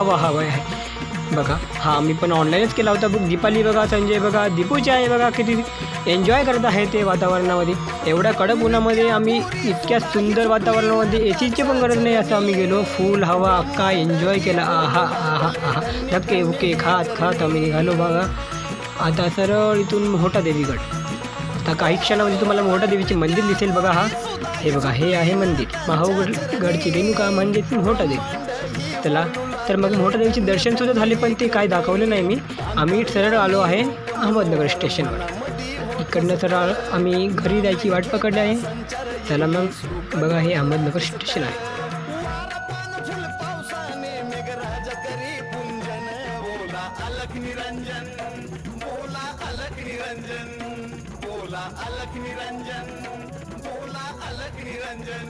हवा हवा आहे बघा. हां मी पण ऑनलाईनच केला होता बुक. दीपाली बघा, संजय बघा, दीपूचे आहे बघा, किती एन्जॉय करत आहे ते वातावरणामध्ये. एवढ्या कडक उन्हामध्ये आम्ही इतक्या सुंदर वातावरणामध्ये ए सीची पण गरज नाही असं आम्ही गेलो. फुल हवा अख्खा एन्जॉय केला. आहा आहा आहा. धक्के बुके खात खात आम्ही निघालो बघा. आता सरळ इथून मोठा देवीगड. आता काही क्षणामध्ये तुम्हाला मोठा देवीचे मंदिर दिसेल बघा. हा हे बघा, हे आहे मंदिर माहूगडची रेणुका म्हणजेच मोठा देवी. चला तर मग मोठा देवीचे दर्शनसुद्धा झाले, पण ते काय दाखवलं नाही मी. आम्ही सरळ आलो आहे अहमदनगर स्टेशनवर. इकडनं सरळ आम्ही घरी जायची वाट पकडली आहे. चला मग बघा, हे अहमदनगर स्टेशन आहे. अलख निरंजन